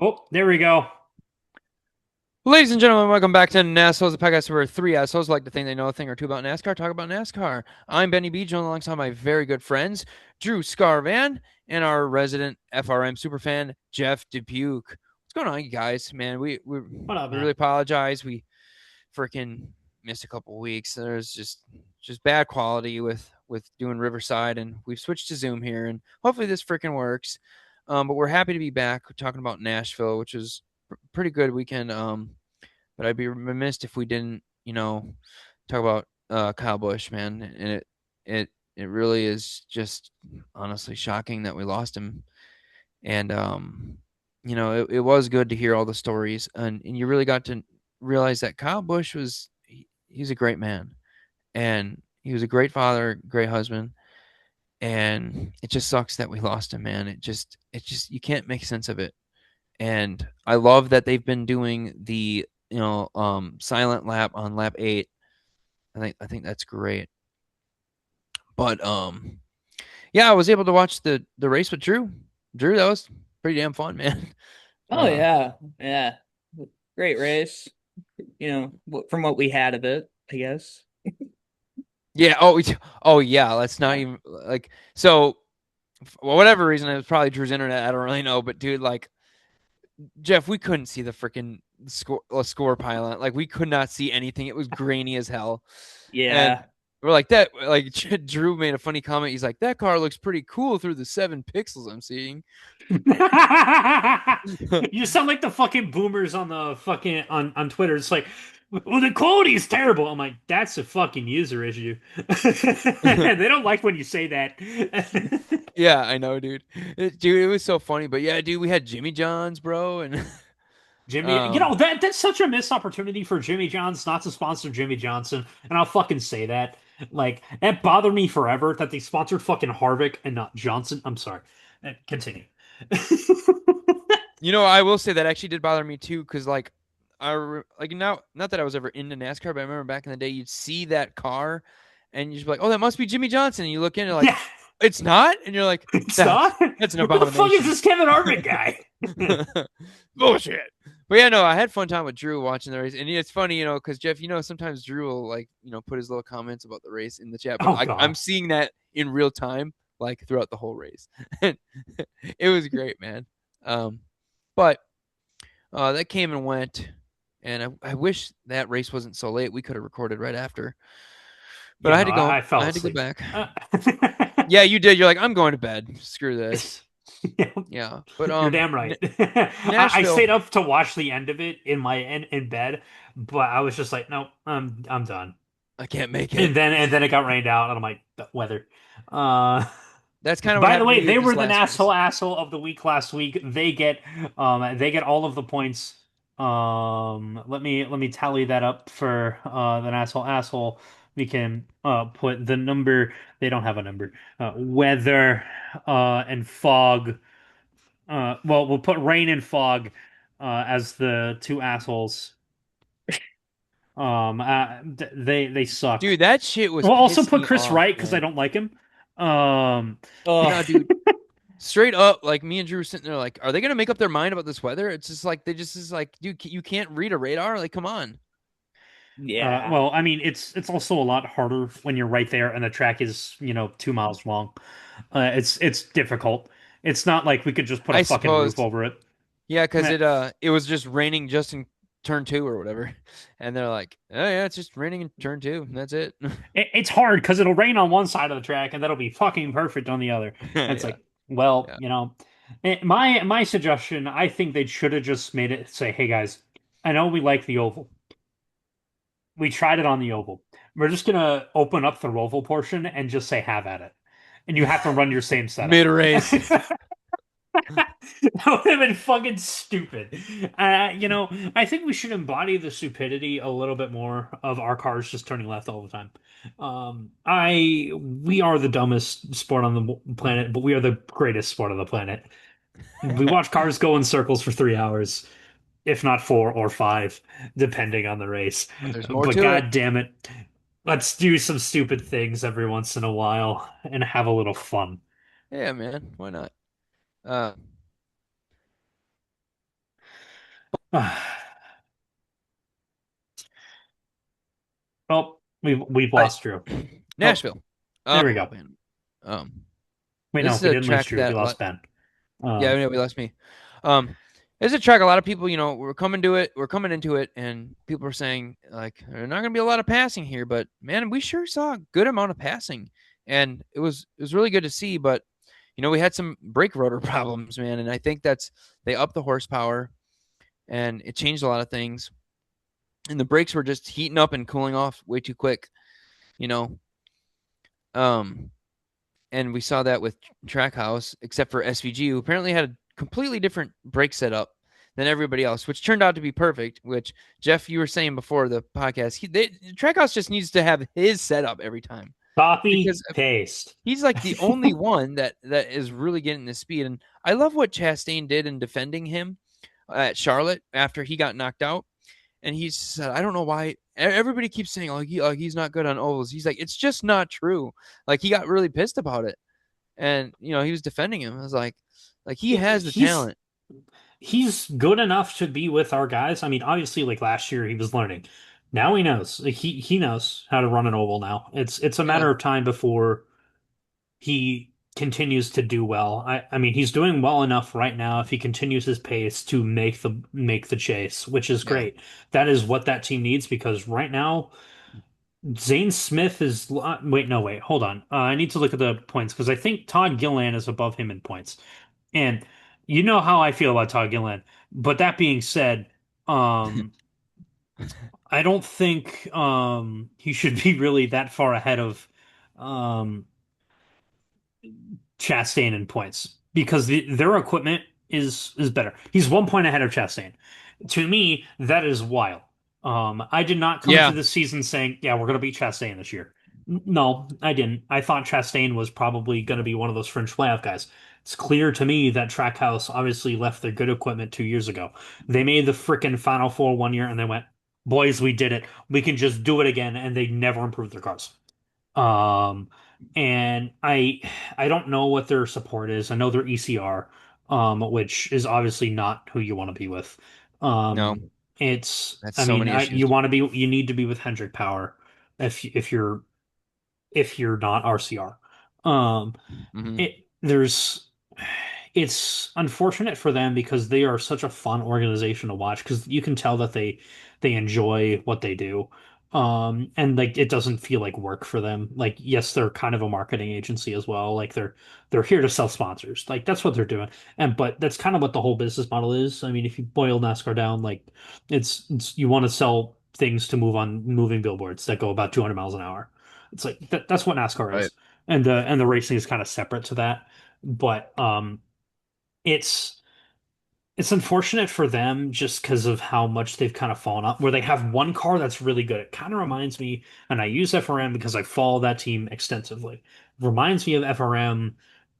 Oh, there we go. Ladies and gentlemen, welcome back to NASholes, the podcast where three assholes like to think they know a thing or two about NASCAR, talk about NASCAR. I'm Benny B. Jones alongside my very good friends, Drew Scarvan, and our resident FRM superfan, Jeff Dubuque. What's going on, you guys? Man, we What up, we man? really apologize. We freaking missed a couple weeks. There's just bad quality with doing Riverside, and we've switched to Zoom here, and hopefully this freaking works. But we're happy to be back talking about Nashville, which was pretty good weekend. But I'd be remiss if we didn't, talk about Kyle Busch, man. And it it really is just honestly shocking that we lost him. And it was good to hear all the stories, and you really got to realize that Kyle Busch he's a great man, and he was a great father, great husband. And it just sucks that we lost him, man. It just you can't make sense of it. And I love that they've been doing the silent lap on lap 8. I think that's great. But yeah, I was able to watch the race with Drew. Drew, that was pretty damn fun, man. Oh Uh yeah, yeah. Great race. From what we had of it, I guess. yeah, oh yeah, let's not even like so for whatever reason it was probably Drew's internet, I don't really know, but dude, like Jeff, we couldn't see the freaking score pylon. Like we could not see anything. It was grainy as hell. And Yeah. we're like that. Like Drew made a funny comment. He's like, "That car looks pretty cool through the 7 pixels I'm seeing." You sound like the fucking boomers on the fucking on Twitter. It's like, well, the quality is terrible. I'm like, that's a fucking user issue. They don't like when you say that. Yeah, I know, dude. Dude, it was so funny. But yeah, dude, we had Jimmy John's, bro, and Jimmy, um, that's such a missed opportunity for Jimmy John's not to sponsor Jimmy Johnson, and I'll fucking say that. Like, that bothered me forever that they sponsored fucking Harvick and not Johnson. I'm sorry. Continue. I will say that actually did bother me too, because like like now, not that I was ever into NASCAR, but I remember back in the day, you'd see that car, and you'd be like, "Oh, that must be Jimmy Johnson." And you look in, and you're like, Yeah, "It's not," and you're like, it's "That's not. that's an Who the fuck is abomination." this Kevin Harvick guy? Bullshit. But yeah, no, I had fun time with Drew watching the race, and it's funny, because Jeff, sometimes Drew will like, put his little comments about the race in the chat, but Oh I'm God. seeing that in real time, like throughout the whole race. It was great, man. But that came and went, and I wish that race wasn't so late. We could have recorded right after, but Yeah, I had no, to go. I I fell had to go asleep. back. Yeah, you did. You're like, I'm going to bed. Screw this. Yeah, Yeah, but you're damn right. I Nashville. stayed up to watch the end of it in bed, but I was just like, nope, I'm done. I can't make it. And then it got rained out, and I'm like, "The weather." Uh, That's kind of what by the happened to way, me they with this were the last race. asshole of the week last week. They get all of the points. Let me tally that up for the asshole. We can put the number. They don't have a number. Weather and fog. Well, we'll put rain and fog as the two assholes. They suck. Dude, that shit was We'll also pissing put me Chris off, Wright because I man. don't like him. Um, No, Oh, dude, straight up, like me and Drew were sitting there, like, are they gonna make up their mind about this weather? It's just like they just is like, dude, you can't read a radar. Like, come on. yeah. well, I mean, it's also a lot harder when you're right there and the track is 2 miles long. It's difficult. It's not like we could just put a I fucking roof suppose, over it. yeah, because Eh, it was just raining just in turn 2 or whatever, and they're like, oh yeah, it's just raining in turn 2, and that's it. It's hard because it'll rain on one side of the track and that'll be fucking perfect on the other. And it's Yeah, like, well, yeah. my suggestion, I think they should have just made it say, hey guys, I know we like the oval. We tried it on the oval. We're just gonna open up the oval portion and just say have at it. And you have to run your same setup. Mid race. That would have been fucking stupid. I think we should embody the stupidity a little bit more of our cars just turning left all the time. We are the dumbest sport on the planet, but we are the greatest sport on the planet. We watch cars go in circles for 3 hours, if not 4 or 5, depending on the race. But there's more But to it. god damn it, let's do some stupid things every once in a while and have a little fun. Yeah, man. Why not? Uh, Oh, we've I, lost Drew. Oh, Nashville. there we Oh go. man. Um, Wait, this no, is we a didn't lose track Drew. We that lost Ben. yeah, Um, no, we lost me. Um, it's a track. A lot of people, we're coming to it. We're coming into it, and people are saying like, there's not going to be a lot of passing here. But man, we sure saw a good amount of passing, and it was really good to see. But we had some brake rotor problems, man, and I think they upped the horsepower, and it changed a lot of things. And the brakes were just heating up and cooling off way too quick, you know. Um, and we saw that with Trackhouse, except for SVG, who apparently had a completely different brake setup than everybody else, which turned out to be perfect. Which Jeff, you were saying before the podcast, Trackhouse just needs to have his setup every time copy because paste. he's like the only one that is really getting the speed. And I love what Chastain did in defending him at Charlotte after he got knocked out. And he said, I don't know why everybody keeps saying, he's not good on ovals. He's like, it's just not true. Like he got really pissed about it, and he was defending him. I was like he has the He's talent. he's good enough to be with our guys. I mean, obviously, like last year, he was learning. Now he knows. Like, he knows how to run an oval now. It's a Yeah, matter of time before he continues to do well. I mean, he's doing well enough right now if he continues his pace to make the chase, which is yeah, great. That is what that team needs because right now Zane Smith is wait, no, wait, hold on. I need to look at the points because I think Todd Gilliland is above him in points. And you know how I feel about Todd Gilliland. But that being said, um, I don't think he should be really that far ahead of um, Chastain in points because their equipment is better. He's 1 point ahead of Chastain. To me, that is wild. I did not come into yeah. this season saying, "Yeah, we're going to beat Chastain this year." No, I didn't. I thought Chastain was probably going to be one of those fringe playoff guys. It's clear to me that Trackhouse obviously left their good equipment 2 years ago. They made the freaking Final Four 1 year and they went, "Boys, we did it. We can just do it again," and they never improved their cars. Um, and I don't know what their support is. I know they're ECR, which is obviously not who you want to be with. No, Um, it's that's I so mean many issues. you need to be with Hendrick Power if you're not RCR. Um, Hmm. there's it's unfortunate for them because they are such a fun organization to watch because you can tell that they enjoy what they do. And like it doesn't feel like work for them. Like yes, they're kind of a marketing agency as well. Like they're here to sell sponsors. Like that's what they're doing. And but that's kind of what the whole business model is. I mean, if you boil NASCAR down, like it's you want to sell things to move on moving billboards that go about 200 miles an hour. It's like that's what NASCAR Right. is. And the racing is kind of separate to that. But it's it's unfortunate for them just because of how much they've kind of fallen off. Where they have one car that's really good. It kind of reminds me, and I use FRM because I follow that team extensively. Reminds me of FRM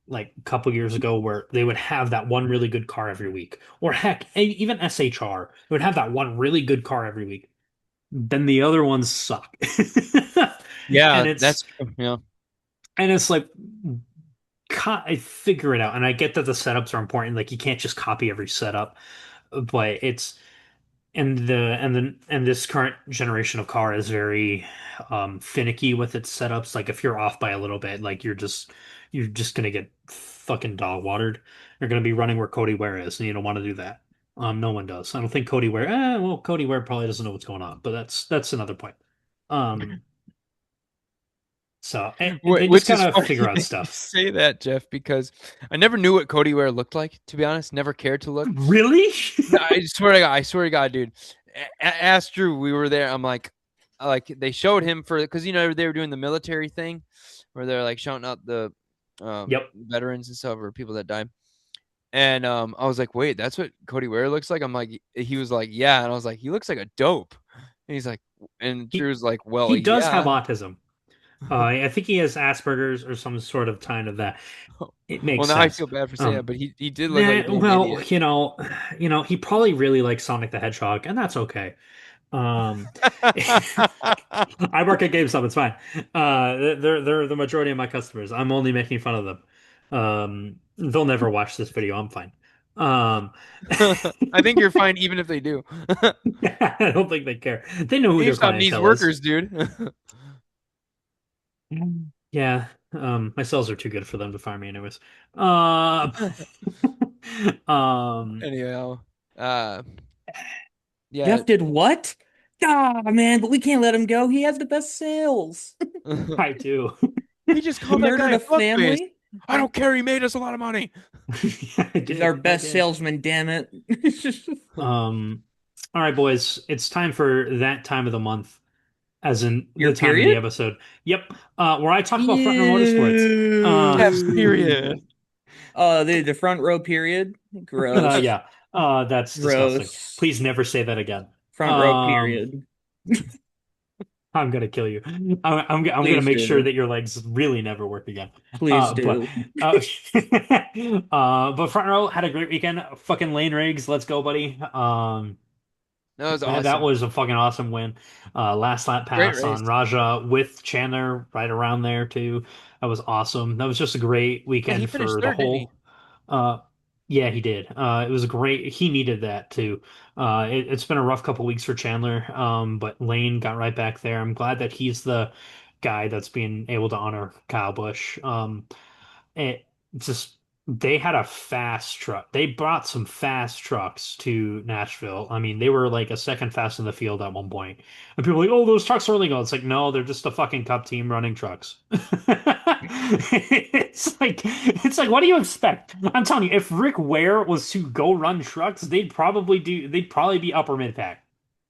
like a couple years ago where they would have that one really good car every week. Or heck, even SHR, they would have that one really good car every week. Then the other ones suck. Yeah, And it's that's true. Yeah. and it's like I figure it out, and I get that the setups are important. Like you can't just copy every setup, but it's and this current generation of car is very finicky with its setups. Like if you're off by a little bit, like you're just gonna get fucking dog watered. You're gonna be running where Cody Ware is, and you don't want to do that. No one does. I don't think Cody Ware. Well, Cody Ware probably doesn't know what's going on, but that's another point. Um, so they just Which is gotta funny figure out that you stuff. say that, Jeff, because I never knew what Cody Ware looked like. To be honest, never cared to look. Really? No, I swear to God, dude. Ask Drew. We were there. I'm like they showed him for because they were doing the military thing where they're like shouting out the Yep. veterans and stuff or people that died. And I was like, wait, that's what Cody Ware looks like. I'm like, he was like, yeah, and I was like, he looks like a dope. And he's like, and He Drew's like, well, he does have yeah. autism. I think he has Asperger's or some sort of kind of that. It Well, makes now I sense. feel bad for saying that, Um, but he did look like a damn well, idiot. he probably really likes Sonic the Hedgehog, and that's okay. Um, I work at GameStop, it's fine. They're the majority of my customers. I'm only making fun of them. They'll never watch this video. I'm fine. Um, I think you're fine even if they do. I don't think they care. They know who their GameStop needs clientele is. workers, dude. Yeah, my cells are too good for them to fire me anyways. Uh, um, Anyhow, uh, yeah. Jeff did what? Ah, man, but we can't let him go. He has the best sales. I do. He just He called that guy murdered a a fuckface. family. I don't care. He made us a lot of money. I He's our did. I best did. salesman, damn it. Um, all right, boys, it's time for that time of the month, as in Your the time of the period? episode. Yep, where I talk about front row motorsports. Pep's period. The front row period. Gross. Yeah, that's disgusting. Gross. Please never say that again. Front row Um, period. I'm gonna kill you. I'm gonna Please make sure do. that your legs really never work again. Please But do. uh, but front row had a great weekend. Fucking Lane Riggs, let's go, buddy. That was That awesome. was a fucking awesome win. Last lap Great pass race. on Raja with Chandler right around there too. That was awesome. That was just a great Yeah, he weekend finished for the third, didn't he? whole. Uh, yeah, he did. It was great. He needed that too. It's been a rough couple weeks for Chandler, but Lane got right back there. I'm glad that he's the guy that's being able to honor Kyle Busch. It just they had a fast truck. They brought some fast trucks to Nashville. I mean, they were like a second fast in the field at one point. And people were like, "Oh, those trucks are illegal." It's like, no, they're just a fucking cup team running trucks. It's like, what do you expect? I'm telling you, if Rick Ware was to go run trucks, they'd probably be upper mid pack.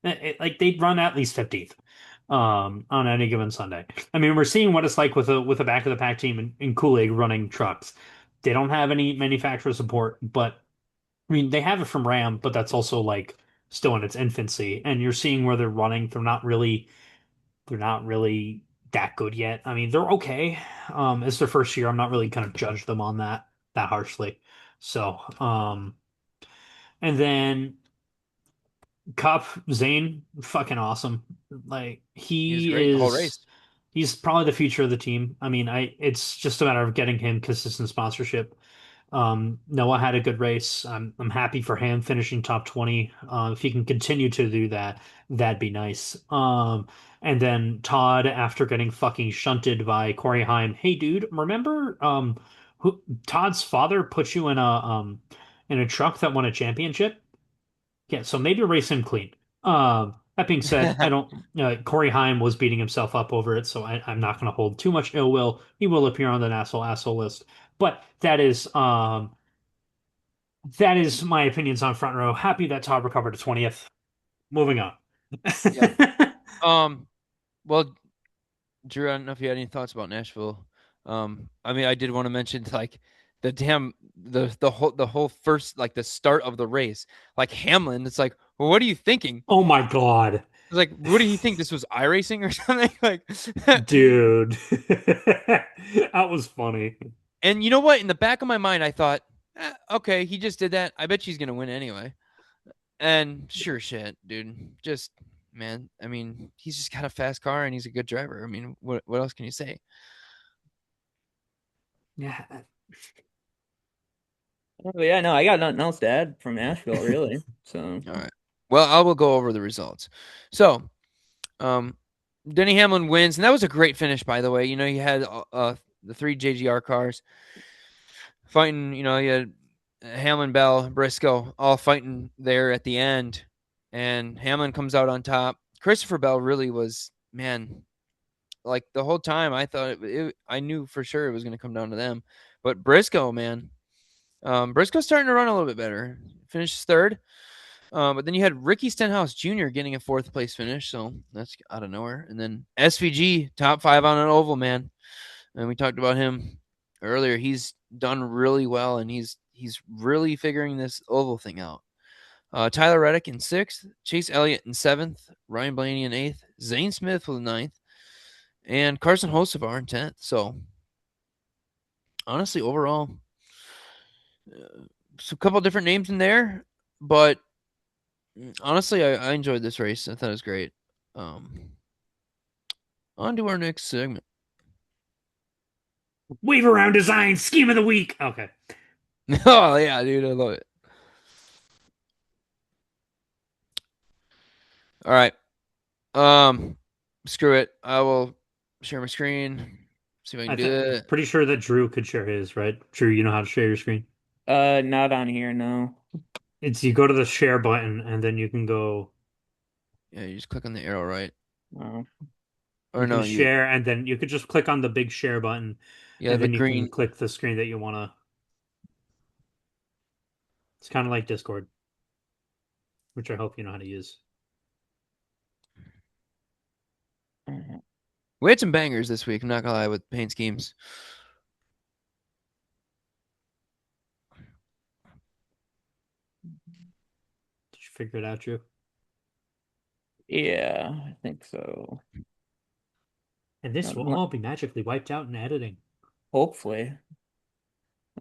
Like they'd run at least 15th on any given Sunday. I mean, we're seeing what it's like with a back of the pack team in Kool-Aid running trucks. They don't have any manufacturer support, but I mean, they have it from Ram, but that's also like still in its infancy. And you're seeing where they're running. They're not really that good yet. I mean, they're okay. It's their first year. I'm not really gonna judge them on that harshly. So, and then Cup, Zane, fucking awesome. Like He was great the whole race. he's probably the future of the team. I mean, it's just a matter of getting him consistent sponsorship. Noah had a good race. I'm happy for him finishing top 20. If he can continue to do that, that'd be nice. And then Todd, after getting fucking shunted by Corey Heim, hey dude, remember who Todd's father put you in a truck that won a championship? Yeah, so maybe race him clean. That being said, I don't. Corey Haim was beating himself up over it, so I'm not going to hold too much ill will. He will appear on the asshole list, but that is my opinions on front row. Happy that Todd recovered to 20th. Moving on. Yeah. Um. Well, Drew, I don't know if you had any thoughts about Nashville. I mean, I did want to mention like the whole first like the start of the race, like Hamlin. It's like, well, what are you thinking? Oh my God, It's like, what do you think? This was iRacing or something? Like, dude, that was funny. and you know what? In the back of my mind, I thought, okay, he just did that. I bet she's gonna win anyway. And sure, shit, dude. Just man, I mean, he's just got a fast car and he's a good driver. I mean, what else can you say? Yeah, Oh, yeah, no, I got nothing else to add from Nashville, really. So, All right. Well, I will go over the results. So, um, Denny Hamlin wins, and that was a great finish, by the way. You know, you had the three JGR cars fighting. You know, you had Hamlin, Bell, Briscoe all fighting there at the end, and Hamlin comes out on top. Christopher Bell really was, man, like the whole time I thought I knew for sure it was going to come down to them, but Briscoe, man, Briscoe's starting to run a little bit better. Finishes third. But then you had Ricky Stenhouse Jr. getting a fourth place finish, so that's out of nowhere. And then SVG top 5 on an oval, man. And we talked about him earlier. He's done really well, and he's really figuring this oval thing out. Tyler Reddick in sixth, Chase Elliott in seventh, Ryan Blaney in eighth, Zane Smith was ninth, and Carson Hocevar in 10th. So honestly, overall, a couple different names in there, but honestly, I enjoyed this race. I thought it was great. Um, On to our next segment. wave around design scheme of the week. Okay. Oh yeah, dude, I love it. All right. Um, Screw it. I will share my screen. See if I can do I'm it. pretty sure that Drew could share his, right? Drew, you know how to share your screen. Not on here, no. It's you go to the share button and then you can go, Yeah, you just click on the arrow, right? Oh. Or you can no, you share and then you could just click on the big share button yeah, and the then you can green. click the screen that you want to. It's kind of like Discord, which I hope you know how to use. We had some bangers this week. I'm not gonna lie with paint schemes. Did you figure it out, Drew? Yeah, I think so. And this will all be magically wiped out in editing. Hopefully.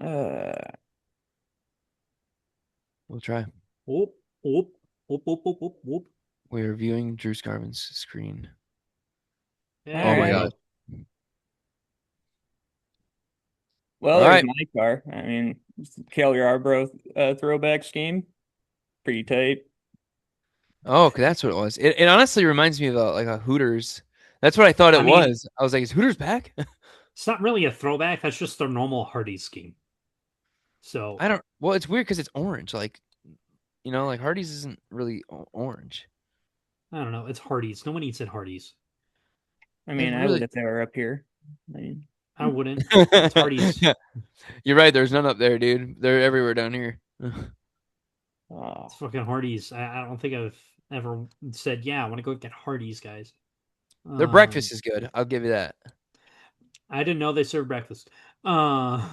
Uh, We'll try. Whoop, whoop, whoop, whoop, whoop, whoop, whoop. We are viewing Drew Scarvin's screen. all Oh There my you right. god. go. Well, All there's right. my car. I mean, Cale Yarbrough throwback scheme. Pretty tight. Oh, okay, that's what it was. It honestly reminds me of like a Hooters. That's what I thought I it mean, was. I was like, is Hooters back? it's not really a throwback. That's just their normal Hardee's scheme. So I don't. Well, it's weird because it's orange. Like like Hardee's isn't really orange. I don't know. It's Hardee's. No one eats at Hardee's. I It mean, I would really. if they were up here. I mean, I wouldn't. It's Hardee's. You're right. There's none up there, dude. They're everywhere down here. It's oh, fucking Hardee's. I don't think I've ever said, yeah, I want to go get Hardee's, guys. Their Um, breakfast is good. I'll give you that. I didn't know they served breakfast. Uh, all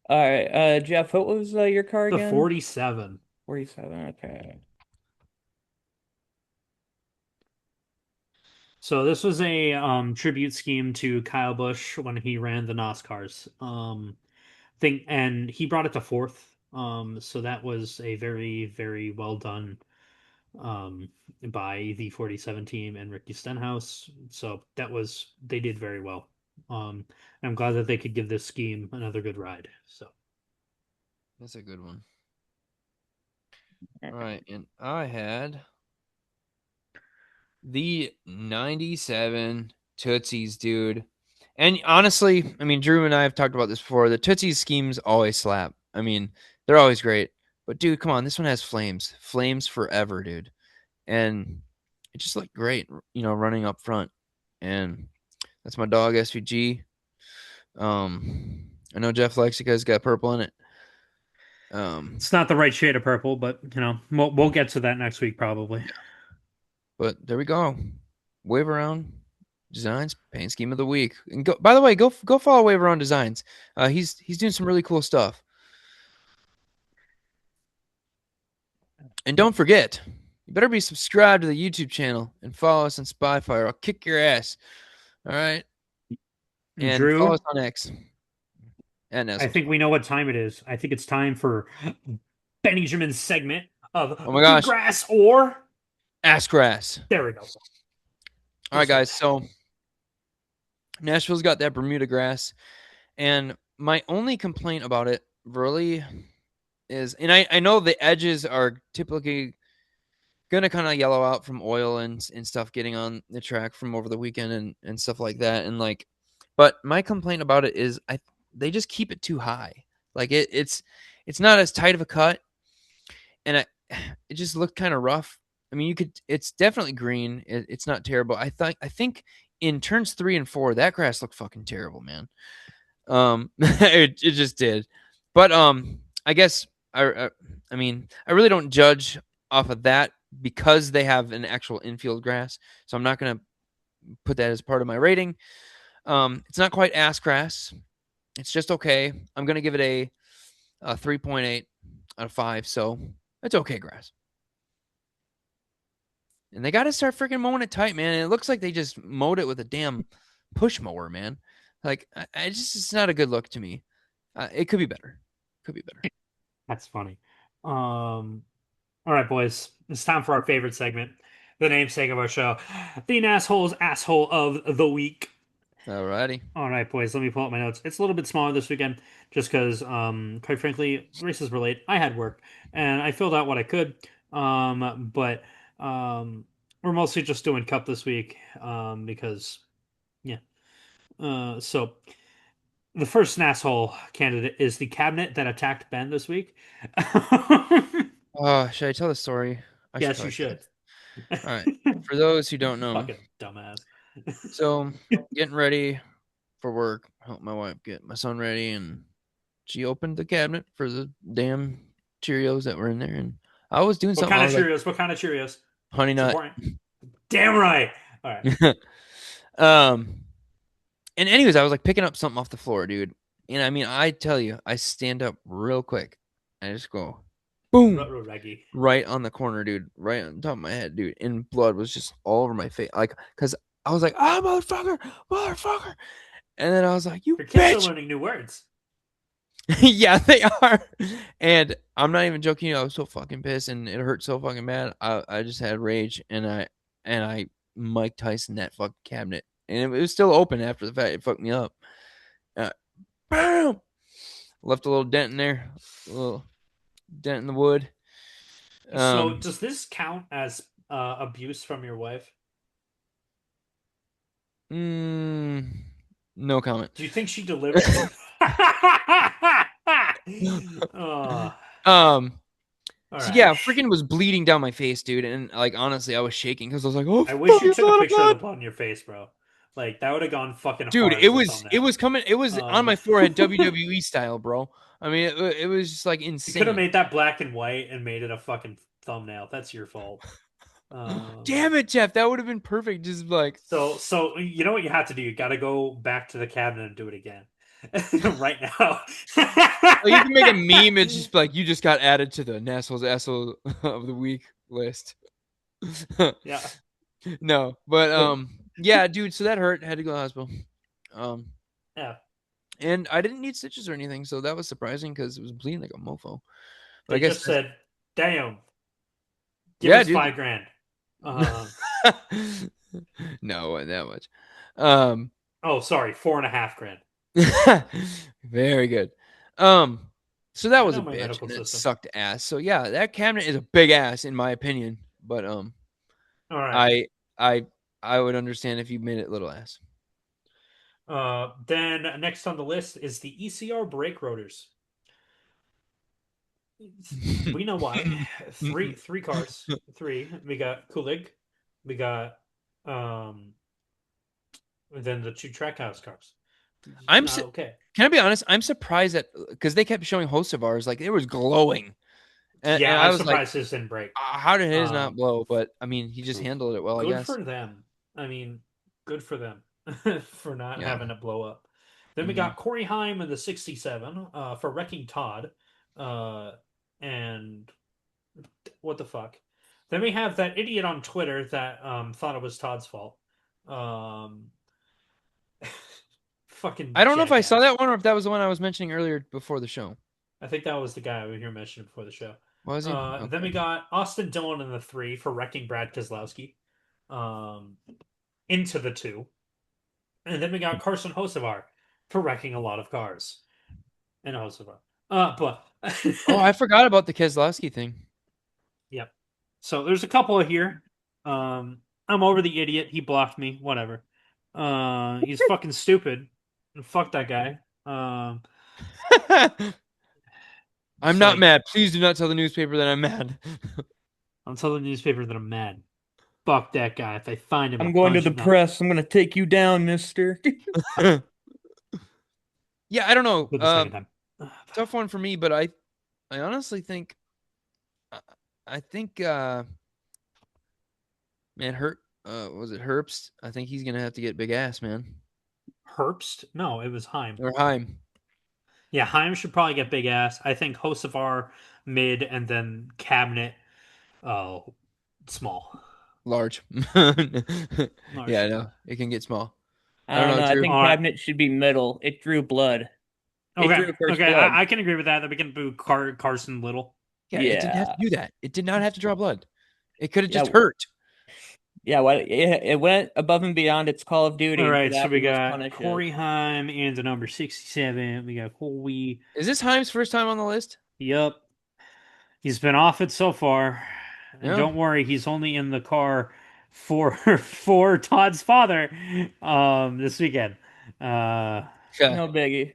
right. Jeff, what was your car the again? 47. 47. Okay. So this was a tribute scheme to Kyle Busch when he ran the NASCARs. Thing and he brought it to fourth. So that was a very, very well done um by the 47 team and Ricky Stenhouse. So that was they did very well. I'm glad that they could give this scheme another good ride. So That's a good one. All right, and I had the 97 Tootsies, dude. And honestly, I mean, Drew and I have talked about this before. The Tootsies schemes always slap. I mean, they're always great. But dude, come on, this one has flames. Flames forever, dude. And it just looked great, running up front. And that's my dog SVG. I know Jeff likes it because got purple in it. it's not the right shade of purple, but we'll get to that next week probably. But there we go. Wave Around Designs paint scheme of the week. And go, by the way, go follow Wave Around Designs. He's doing some really cool stuff. And don't forget, you better be subscribed to the YouTube channel and follow us on Spotify, or I'll kick your ass. All right, and follow us Drew, on X at I NASholes. think we know what time it is. I think it's time for Benjamin's segment Oh my of good gosh, grass or Ass Grass. there we go. All right, Just like guys. that. So Nashville's got that Bermuda grass, and my only complaint about it really is, and I know the edges are typically gonna kind of yellow out from oil and stuff getting on the track from over the weekend and stuff like that, and like, but my complaint about it is they just keep it too high. Like it's not as tight of a cut, and it just looked kind of rough. I mean, it's definitely green. It's not terrible. I think in turns 3 and 4 that grass looked fucking terrible, man. It just did. But I guess I mean I really don't judge off of that because they have an actual infield grass. So I'm not gonna put that as part of my rating. It's not quite ass grass. It's just okay. I'm gonna give it a 3.8 out of 5. So it's okay grass. And they got to start freaking mowing it tight, man. And it looks like they just mowed it with a damn push mower, man. Like I just it's not a good look to me. It could be better. Could be better. That's funny. All right, boys. It's time for our favorite segment, the namesake of our show, the NASholes asshole of the week. Alrighty. All right, boys. Let me pull up my notes. It's a little bit smaller this weekend, just because, quite frankly, races were late. I had work, and I filled out what I could. But we're mostly just doing cup this week, because yeah. So the first NASHole candidate is the cabinet that attacked Ben this week. Oh, should I tell the story? I should Yes, you probably tell. should. All right. For those who don't know, Fucking dumbass. so getting ready for work, help my wife get my son ready, and she opened the cabinet for the damn Cheerios that were in there, and I was doing What something. kind I of was like, Cheerios? What kind of Cheerios? honey It's nut. important. Damn right. All right. um, and anyways, I was like picking up something off the floor, dude. And I mean, I tell you, I stand up real quick. I just go, boom, Reggie. right on the corner, dude, right on top of my head, dude. And blood was just all over my face, like, cause I was like, ah, motherfucker, motherfucker. And then I was like, you Your kids are bitch. learning new words. Yeah, they are. And I'm not even joking. I was so fucking pissed, and it hurt so fucking bad. I just had rage, and I Mike Tyson that fucking cabinet, and it was still open after the fact. It fucked me up. Uh, Bam! Left a little dent in there, a little dent in the wood. So, Um, does this count as abuse from your wife? mm, no comment. Do you think she delivered? Oh, um, all so right. yeah, freaking was bleeding down my face, dude, and like honestly, I was shaking because I was like, "Oh I wish fuck, you it's a took a lot of picture of the blood." blood on your face, bro. Like that would have gone fucking Dude, hard it as a was thumbnail. coming. It was on my forehead, WWE style, bro. I mean, it was just like You could have insane. made that black and white and made it a fucking thumbnail. That's your fault. Um, Damn it, Jeff, that would have been perfect. Just like, so you know what you have to do? You got to go back to the cabinet and do it again, right now. oh, you can make a meme. It's just like you just got added to the NASholes asshole of the week list. Yeah, No, but yeah, dude. So that hurt. Had to go to the hospital. Um, yeah. and I didn't need stitches or anything, so that was surprising because it was bleeding like a mofo. But I They guess just that's said, "Damn, give yeah, us dude. 5 grand." Uh, No, it wasn't that much. Um, oh, sorry, 4.5 grand. very good. Um, so that I was know a my bitch, medical and it system. sucked ass. So yeah, that cabinet is a big ass in my opinion. But All right. I I I would understand if you made it little ass. Then next on the list is the ECR brake rotors. We know why. Three cars. Three. We got Kulig. We got um then the two Trackhouse cars. I'm Not okay. can I be honest? I'm surprised that because they kept showing hosts of ours like it was glowing, Yeah, and I I was was like, surprised his didn't break. How did his not Um, blow?" But I mean, he just handled it well, I good guess. for them. I mean, good for them for not Yeah. having it blow up. Then we Hmm. got Corey Heim in the 67 for wrecking Todd. Uh, and what the fuck? Then we have that idiot on Twitter that thought it was Todd's fault. Um, fucking I don't know if I saw jackass. that one or if that was the one I was mentioning earlier before the show. I think that was the guy we here mentioned before the show. Was he? Then Okay. we got Austin Dillon in the 3 for wrecking Brad Keselowski um, into the 2. And then we got Carson Hocevar for wrecking a lot of cars in Hocevar. But Oh, I forgot about the Keselowski thing. yep. So there's a couple here. I'm over the idiot. He blocked me. Whatever. He's fucking stupid. Fuck that guy. I'm It's not like mad. Please do not tell the newspaper that I'm mad. I'm telling the newspaper that I'm mad. Fuck that guy. If I find him, I'm I'll going to punch the him. No. press. I'm going to take you down, mister. Yeah, I don't know. For the second time. Tough one for me, but I honestly think I I think man hurt was it Herbst? I think he's gonna have to get big ass, man. Herbst? No, it was Heim. Or Heim. Yeah, Heim should probably get big ass. I think Hocevar mid and then Cabinet small. Large. Large. Yeah, no, it can get small. I I don't don't know, know. I Drew. think All right. cabinet should be middle. It drew blood. It Okay. drew first Okay. blood. I can agree with that. That we can boo Carson Little. Yeah, it didn't have to Yeah. do that. It did not have to draw blood. It could have Yeah. just hurt. Yeah. What it went above and beyond its Call of Duty, All and for right. So that we we must got punish it. Corey Heim and the number 67. We got Colby. Is this Heim's first time on the list? Yep. He's been off it so far. And Yeah. don't worry, he's only in the car for Todd's father this weekend. Uh, Okay. No biggie.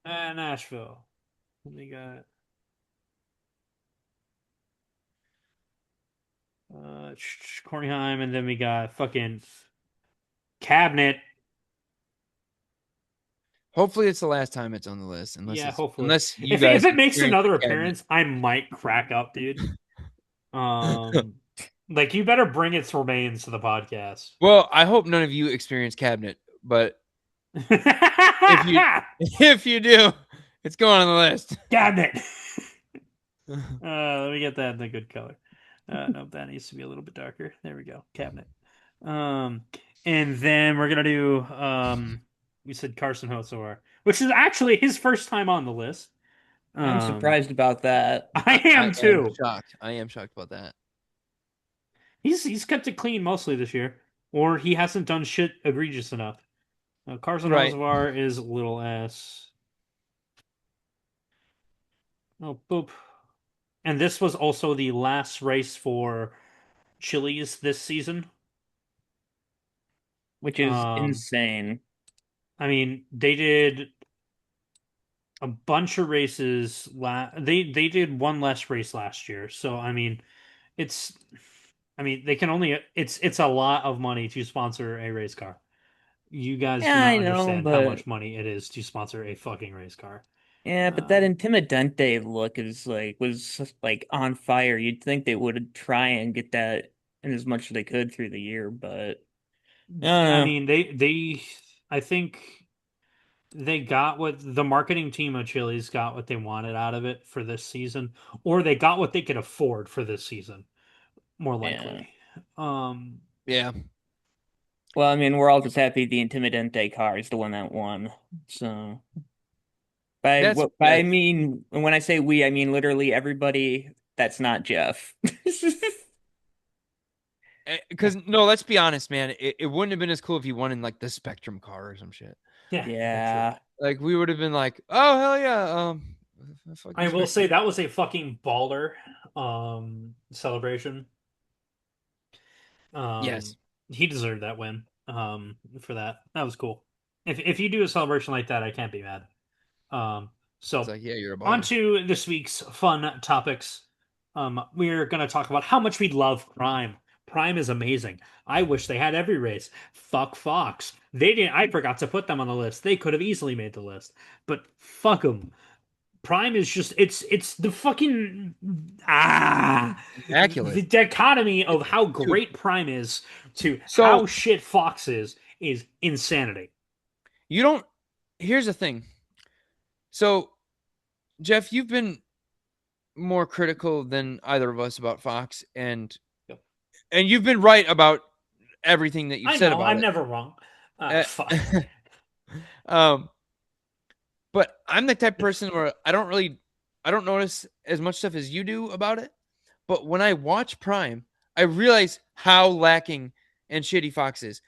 Nashville. We got Cornheim, and then we got fucking Cabinet. Hopefully, it's the last time it's on the list, Yeah, hopefully. unless you If guys it makes experience another the cabinet. appearance, I might crack up, dude. Um, like you better bring its remains to the podcast. Well, I hope none of you experience cabinet, but if you if you do, it's going on the list. Cabinet. Let me get that in a good color. No, that needs to be a little bit darker. There we go. Cabinet. Um, and then we're gonna do we said Carson Hocevar, which is actually his first time on the list. I'm Um, surprised about that. I I am am too. shocked. I am shocked about that. He's kept it clean mostly this year, or he hasn't done shit egregious enough. Carson Right. Hocevar is a little ass. Oh, boop. And this was also the last race for Chili's this season. Which is Um, insane. I mean, they did a bunch of races. They did one less race last year, so I mean, it's they can only it's a lot of money to sponsor a race car. You guys Yeah, do not I know, understand how but much money it is to sponsor a fucking race car. yeah, but that Um, Intimidante look is like was like on fire. You'd think they would try and get that in as much as they could through the year, but I don't I know. mean, I think they got what the marketing team of Chili's got what they wanted out of it for this season, or they got what they could afford for this season, more Yeah. likely. Um, Yeah. Well, I mean, we're all just happy the Intimidante car is the one that won. So by That's what by I mean when I say we, I mean literally everybody that's not Jeff. because no, let's be honest, man. It wouldn't have been as cool if you won in like the Spectrum car or some shit. yeah, that's true. Yeah. Like we would have been like, oh hell yeah, fuck you, I will say Spectrum. that was a fucking baller celebration. Um, Yes, he deserved that win. For that. That was cool. If you do a celebration like that, I can't be mad. Um, it's so like yeah, you're a on baller. to this week's fun topics. We're gonna talk about how much we love Prime. Prime is amazing. I wish they had every race. Fuck Fox. They didn't. I forgot to put them on the list. They could have easily made the list, but fuck them. Prime is just it's the fucking Immaculate, the dichotomy of how dude. great Prime is to So how shit Fox is insanity. you don't. Here's the thing. So Jeff, you've been more critical than either of us about Fox, Yep. and you've been right about everything that you've I said know about I'm it. never wrong. Fuck. Uh, um, but I'm the type of person where I don't notice as much stuff as you do about it. But when I watch Prime, I realize how lacking and shitty Fox is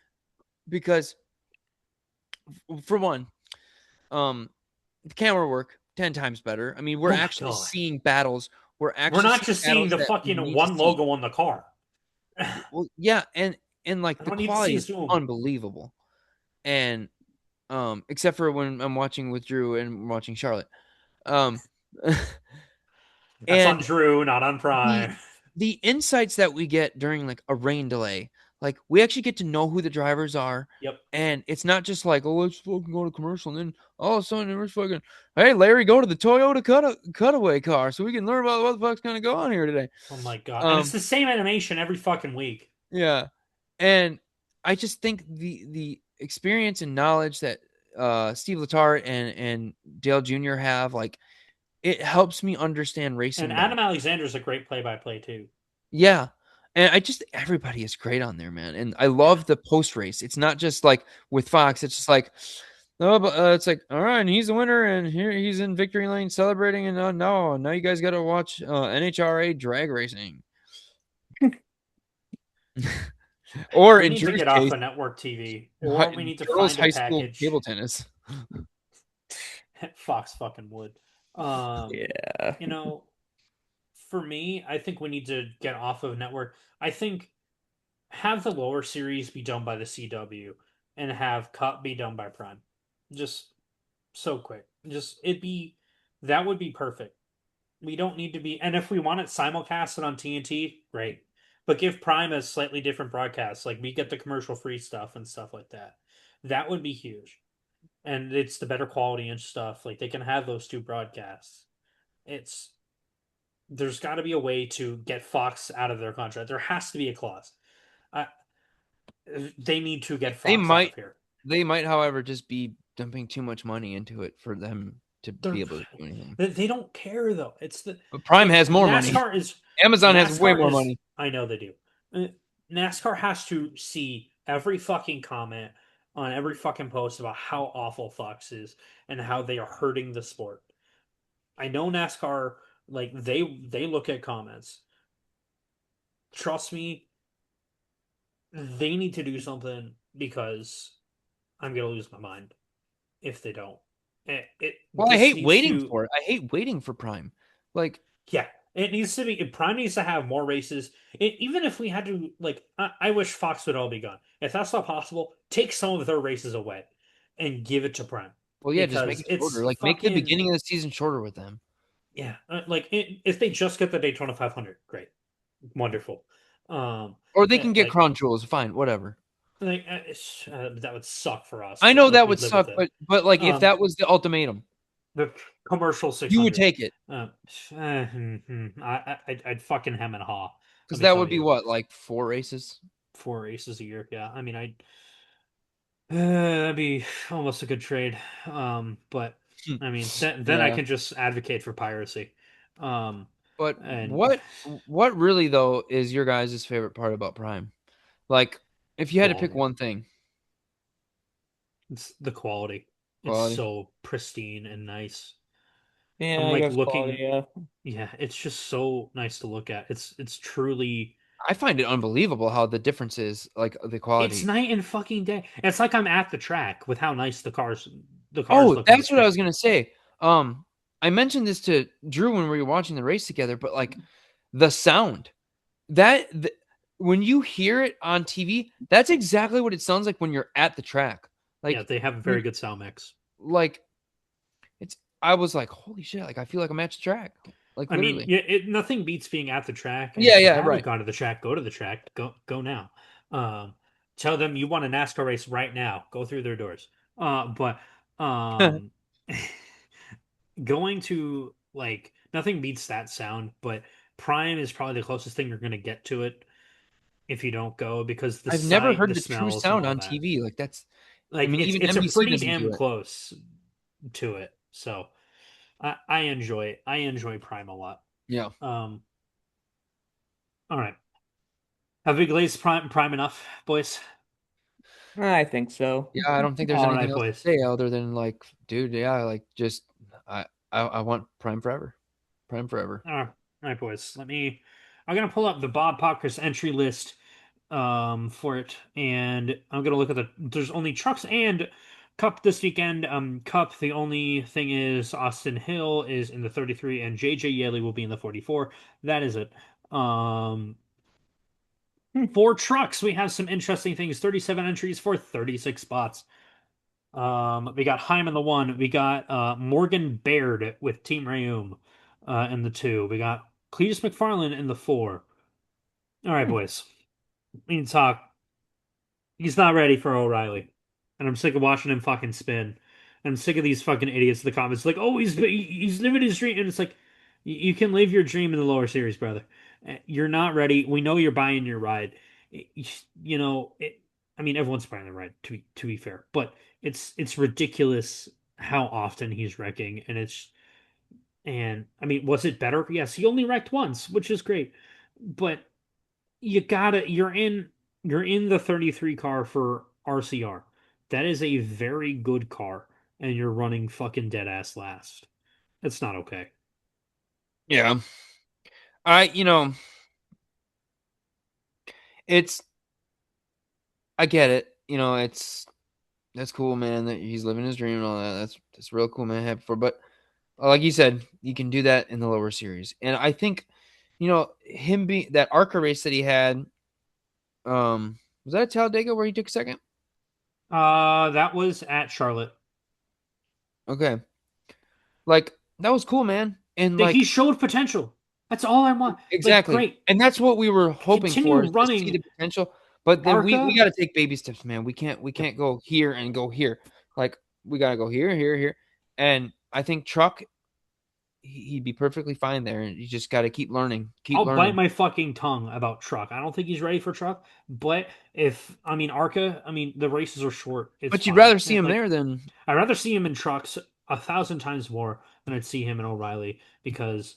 because, for one, um, the camera work 10 times better. I mean, we're Oh my actually god. seeing battles. We're We're actually not seeing just seeing battles the that we fucking need to one see. logo on the car. Well, yeah, and like I the don't need to quality see is Zoom. unbelievable. And except for when I'm watching with Drew and watching Charlotte. Um, That's on and Drew, not on the Prime. the insights that we get during like a rain delay, like we actually get to know who the drivers are, Yep. and it's not just like, oh, let's fucking go to commercial, and then all of a sudden there's fucking, hey Larry, go to the Toyota cutaway car so we can learn about what the fuck's gonna go on here today. Oh my god. And it's Um, the same animation every fucking week. yeah, and I just think the experience and knowledge that Steve Letarte and Dale Jr. have, like, it helps me understand And racing better. Adam Alexander's a great play-by-play too. Yeah. And I just everybody is great on there, man. And I Yeah. love the post race. It's not just like with Fox. It's just like, no, but it's like, all right, and he's the winner, and here he's in victory lane celebrating, and no, now you guys got to watch NHRA drag racing, or We in need to Drew's get off case, of network TV, or we need to girls' find a high school package. table tennis. Fox fucking would. Um, Yeah. you know, for me, I think we need to get off of network. I think have the lower series be done by the CW and have Cup be done by Prime. Just so quick. Just it'd be that would be perfect. We don't need to be, and if we want it simulcasted on TNT, great. But give Prime a slightly different broadcast. Like we get the commercial free stuff and stuff like that. That would be huge. And it's the better quality and stuff. Like they can have those two broadcasts. It's there's got to be a way to get Fox out of their contract. There has to be a clause. I, they need to get They Fox out might of here. they might, however, just be dumping too much money into it for them to They're be able to do anything. they don't care though. It's the But Prime it has more money. NASCAR is Amazon has way NASCAR more is money. I know they do. NASCAR has to see every fucking comment on every fucking post about how awful Fox is and how they are hurting the sport. I know NASCAR like they look at comments. Trust me, they need to do something because I'm gonna lose my mind if they don't. It Well, I this hate needs waiting to for it. I hate waiting for Prime. Like, yeah, it needs to be. Prime needs to have more races. Even if we had to, like, I wish Fox would all be gone. If that's not possible, take some of their races away and give it to Prime well, yeah, just make because it it's shorter. Like, make the fucking beginning of the season shorter with them. yeah. If they just get the Daytona 500, great, wonderful. Or they can get Like crown jewels. Fine, whatever. that would suck for us, I but know like that we'd would live with suck, it. but like if Um, that was the ultimatum, the commercial you would 600. take it I'd fucking hem and haw. Let because me that tell would be you. what, like 4 races. 4 races a year. Yeah, I mean, that'd be almost a good trade. But I mean, then I Yeah, can just advocate for piracy. Um, but and what really though is your guys' favorite part about Prime? Like, if you had to pick quality. one thing, It's the quality. It's quality. so pristine and nice. Yeah, I'm I like guess quality. looking. Yeah. Yeah, it's just so nice to look at. It's truly. I find it unbelievable how the difference is, like the It's quality. night and fucking day. It's like I'm at the track with how nice the cars Oh, look on the that's what I screen. was gonna say. Um, I mentioned this to Drew when we were watching the race together, but like the sound that when you hear it on TV, that's exactly what it sounds like when you're at the track. Yeah, Like, they have a you, very good sound mix. like it's. I was like, holy shit! Like, I feel like I'm at the track. Like, I mean, literally. yeah, nothing beats being at the track. And Yeah, if you yeah, haven't right. gone to the track, go to the track. Go now. Um, tell them you want a NASCAR race right now. Go through their doors. But um, going to like nothing beats that sound. But Prime is probably the closest thing you're gonna get to it if you don't go because the I've never sight, heard the the true smells, and sound all on that. TV. Like that's. I Like mean, even it's a NBC pretty doesn't damn do it. close to it. So I enjoy it. I enjoy Prime a lot. Yeah. Um, all right. Have we glazed Prime enough, boys? I think so. Yeah, I don't think there's All anything right, else to boys. say other than like, dude, yeah, like just I want Prime forever. Prime forever. All right, boys. I'm gonna pull up the Bob Popker's entry list for it, and I'm gonna look at there's only trucks and Cup this weekend. Cup, the only thing is Austin Hill is in the 33 and JJ Yeley will be in the 44. That is it. Um Hmm. for trucks, we have some interesting things. 37 entries for 36 spots. We got Heim in the one. We got Morgan Baird with Team Rayum in the two. We got Cletus McFarland in the four. All right, Hmm. boys. We need to talk. He's not ready for O'Reilly, and I'm sick of watching him fucking spin. I'm sick of these fucking idiots in the comments like, "Oh, he's living his dream," and it's like, you can live your dream in the lower series, brother. You're not ready. We know you're buying your ride. You know, I mean, everyone's buying the ride to be fair, but it's ridiculous how often he's wrecking, and I mean, was it better? Yes, he only wrecked once, which is great, but you're in the 33 car for RCR. That is a very good car, and you're running fucking dead ass last. That's not okay. Yeah. It's I get it. It's that's cool, man, that he's living his dream and all that. That's real cool, man. Happy for, but like you said, you can do that in the lower series, and I think him being that ARCA race that he had. Was that at Talladega where he took second? That was at Charlotte. Okay, like that was cool, man. And That he like showed potential. That's all I want. Like, exactly, great. and that's what we were hoping Continue for is to see running the potential. But then we Arca. got to take baby steps, man. We Yep. can't go here and go here. Like we got to go here, here, here. And I think Truck he'd be perfectly fine there. And you just got to keep learning, keep I'll bite learning. my fucking tongue about Truck. I don't think he's ready for Truck. But if I mean Arca, I mean the races are short. It's But you'd fine. rather see him Like there than I'd rather see him in Trucks 1,000 times more than I'd see him in O'Reilly because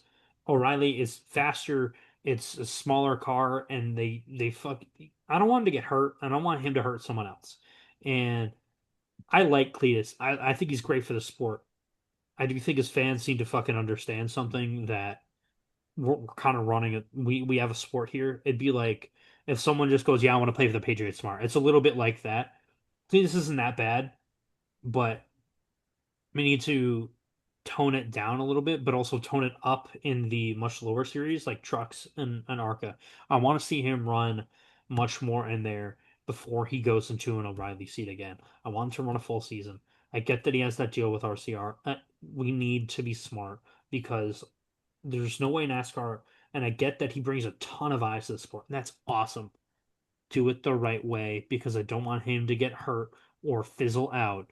O'Reilly is faster. It's a smaller car, and they fuck. I don't want him to get hurt. I don't want him to hurt someone else. And I like Cletus. I think he's great for the sport. I do think his fans need to fucking understand something that we're kind of running it. We have a sport here. It'd be like if someone just goes, "Yeah, I want to play for the Patriots tomorrow." It's a little bit like that. Cletus isn't that bad, but we need to tone it down a little bit, but also tone it up in the much lower series like Trucks and Arca. I want to see him run much more in there before he goes into an O'Reilly seat again. I want him to run a full season. I get that he has that deal with RCR. We need to be smart because there's no way NASCAR, and I get that he brings a ton of eyes to the sport, and that's awesome. Do it the right way because I don't want him to get hurt or fizzle out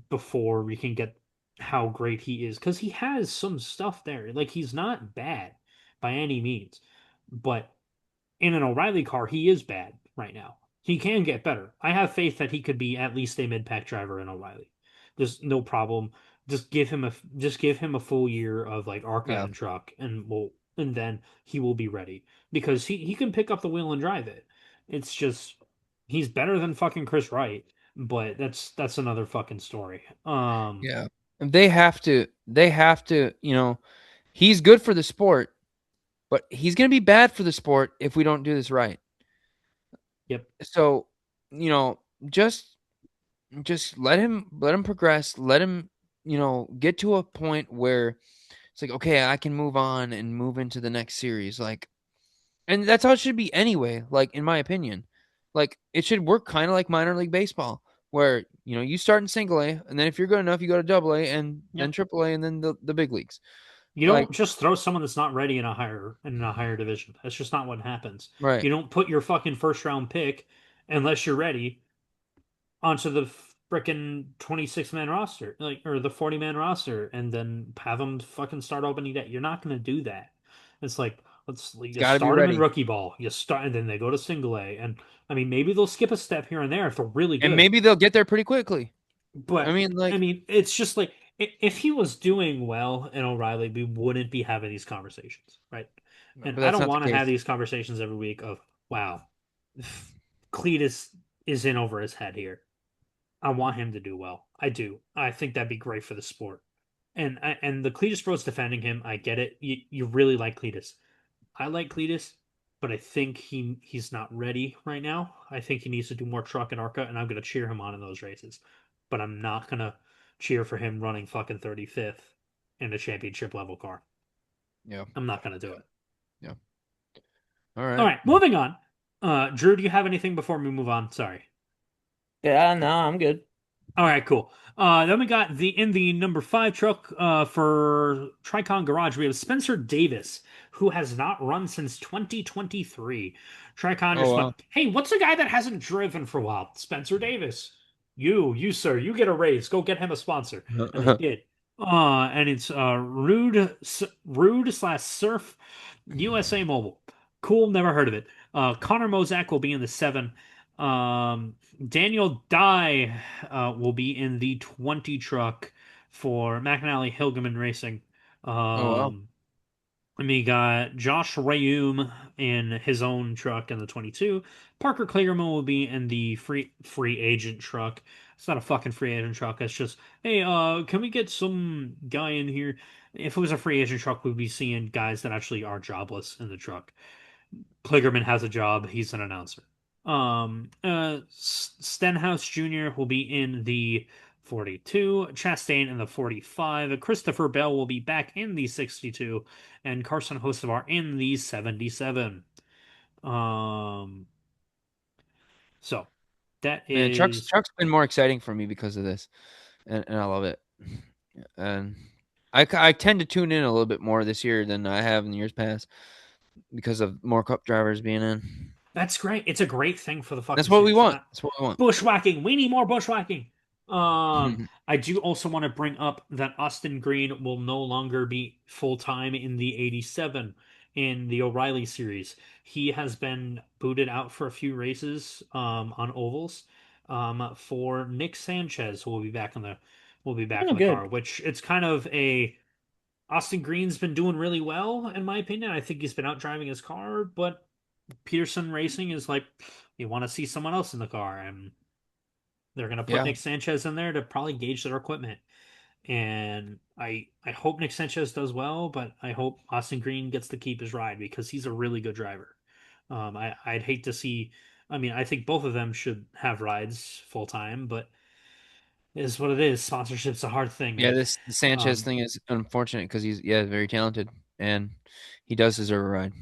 before we can get how great he is because he has some stuff there. Like he's not bad by any means, but in an O'Reilly car, he is bad right now. He can get better. I have faith that he could be at least a mid-pack driver in O'Reilly. There's no problem. Just give him a full year of like Arca yeah, and truck, and then he will be ready because he can pick up the wheel and drive it. It's just he's better than fucking Chris Wright, but that's another fucking story. yeah. And they have to, he's good for the sport, but he's gonna be bad for the sport if we don't do this right. Yep. So, you know, just just let him progress, let him, get to a point where it's like, okay, I can move on and move into the next series. Like, and that's how it should be anyway, like in my opinion. Like it should work kind of like minor league baseball, where you start in single A, and then if you're good enough, you go to double A and then Yep. triple A and then the big leagues. You Like, don't just throw someone that's not ready in a higher division. That's just not what happens. right. You don't put your fucking first round pick unless you're ready onto the frickin' 26-man roster, like or the 40-man roster, and then have them fucking start opening day. You're not gonna do that. It's like It's you got to be start them in ready. rookie ball. You start and then they go to single A, and I mean maybe they'll skip a step here and there if they're really And good. maybe they'll get there pretty quickly. I But mean, I like, mean, it's just like if he was doing well in O'Reilly, we wouldn't be having these conversations, right? but And I that's don't not the want to have case. these conversations every week of, wow, Cletus is in over his head here. I want him to do well. I do. I think that'd be great for the sport. And the Cletus bros defending him, I get it. You really like Cletus. I like Cletus, but I think he's not ready right now. I think he needs to do more truck and ARCA, and I'm gonna cheer him on in those races. But I'm not gonna cheer for him running fucking 35th in a championship level car. Yeah. I'm not gonna do it. Yeah. All All right. right, moving on. Drew, do you have anything before we move on? Sorry. Yeah, no, I'm good. All right, cool. Then we got the number 5 truck for Tricon Garage. We have Spencer Davis, who has not run since 2023. Tricon Oh just went, wow. hey, what's a guy that hasn't driven for a while? Spencer Davis. You, sir, you get a raise. Go get him a sponsor. And they did. And it's Rude slash Surf USA Mobile. Cool, never heard of it. Connor Mozak will be in the 7. Daniel Dye will be in the 20 truck for McAnally Hilgeman Racing. Oh wow. Um, and we got Josh Rayum in his own truck in the 22. Parker Kligerman will be in the free agent truck. It's not a fucking free agent truck. It's just, hey, can we get some guy in here? If it was a free agent truck, we'd be seeing guys that actually are jobless in the truck. Kligerman has a job. He's an announcer. Stenhouse Jr. will be in the 42, Chastain in the 45, Christopher Bell will be back in the 62, and Carson Hocevar in the 77. Um, so that Man, Chuck's is Chuck's been more exciting for me because of this, and I love it. And I tend to tune in a little bit more this year than I have in years past because of more Cup drivers being in. that's great. It's a great thing for the That's fucking what we series. want. That's what we want. Bushwhacking. We need more bushwhacking. I do also want to bring up that Austin Green will no longer be full time in the 87 in the O'Reilly series. He has been booted out for a few races on ovals for Nick Sanchez, who will be back Oh, in the good. car, which it's kind of a Austin Green's been doing really well in my opinion. I think he's been out driving his car, but Peterson Racing is like, you want to see someone else in the car, and they're going to put Yeah, Nick Sanchez in there to probably gauge their equipment. And I hope Nick Sanchez does well, but I hope Austin Green gets to keep his ride because he's a really good driver. I'd hate to see. I mean, I think both of them should have rides full time, but it is what it is. Sponsorship's a hard thing, yeah. man. This the Sanchez Um, thing is unfortunate because he's very talented and he does deserve a ride.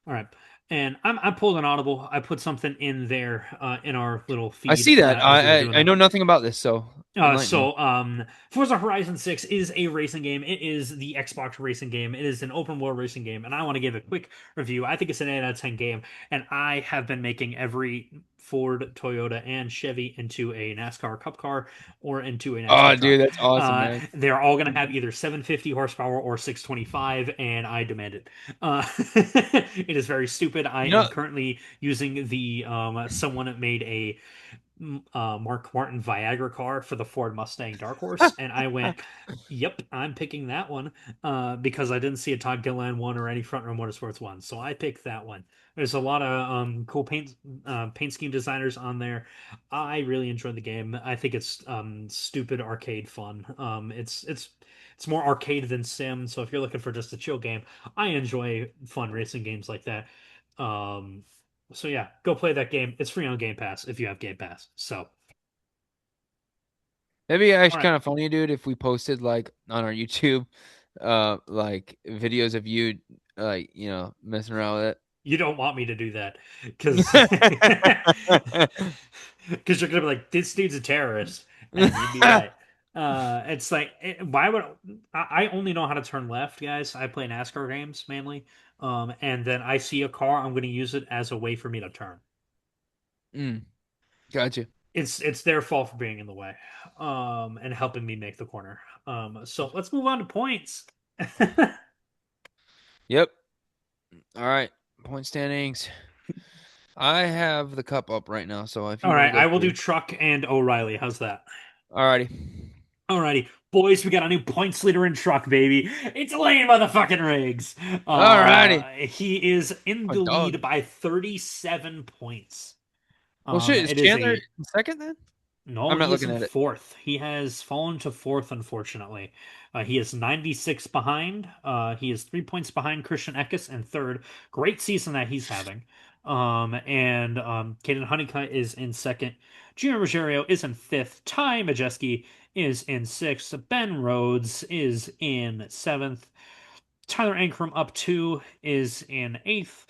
all right. And I'm pulled an audible. I put something in there in our little I feed see that. as we were doing I it. know nothing about this, so enlighten me. Forza Horizon 6 is a racing game. It is the Xbox racing game. It is an open world racing game, and I want to give a quick review. I think it's an 8 out of 10 game, and I have been making every Ford, Toyota, and Chevy into a NASCAR Cup car or into a NASCAR Oh, truck. dude, that's awesome, man. They're all going to have either 750 horsepower or 625, and I demand it. It is very stupid. I You am know, currently using the someone made a Mark Martin Viagra car for the Ford Mustang Dark Horse, and I went, "Yep, I'm picking that one," because I didn't see a Todd Gilliland one or any Front Row Motorsports one, so I picked that one. There's a lot of cool paint scheme designers on there. I really enjoyed the game. I think it's stupid arcade fun. It's more arcade than sim, so if you're looking for just a chill game, I enjoy fun racing games like that. Um, so yeah, go play that game. It's free on Game Pass if you have Game Pass. So, that'd be all actually right, kind of funny, dude, if we posted like on our YouTube, like videos of you, like messing around with you don't want me to do that because it. because you're gonna be like, this dude's a terrorist, and you'd be right. It's like, why would I only know how to turn left, guys? I play NASCAR games mainly, and then I see a car, I'm gonna use it as a way for me to turn. Mm, gotcha. It's their fault for being in the way, and helping me make the corner. So let's move on to points. Yep. All right. Point standings. I have the cup up right now, so if you All want to right, go I will do through. Truck and O'Reilly. How's that? Alrighty. Alrighty, boys, we got a new points leader in Truck, baby. It's Lane motherfucking Riggs. Alrighty. He is in My the dog. lead by 37 points. Well, shit. Is It is Chandler a in second then? No, I'm not he is looking in at it. fourth. He has fallen to fourth, unfortunately. He is 96 behind. He is 3 points behind Christian Eckes in third. Great season that he's having. And Caden Honeycutt is in second. Gino Ruggiero is in fifth. Ty Majeski is in sixth. Ben Rhodes is in seventh. Tyler Ankrum up two is in eighth.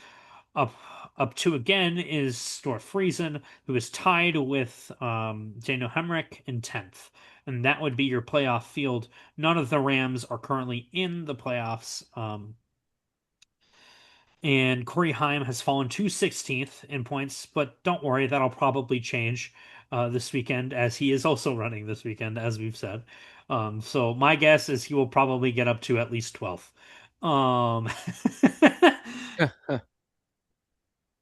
Up up two again is Stuart Friesen, who is tied with Daniel Hemrick in 10th. And that would be your playoff field. None of the Rams are currently in the playoffs. And Corey Heim has fallen to 16th in points, but don't worry, that'll probably change this weekend as he is also running this weekend, as we've said. So my guess is he will probably get up to at least 12th. Um,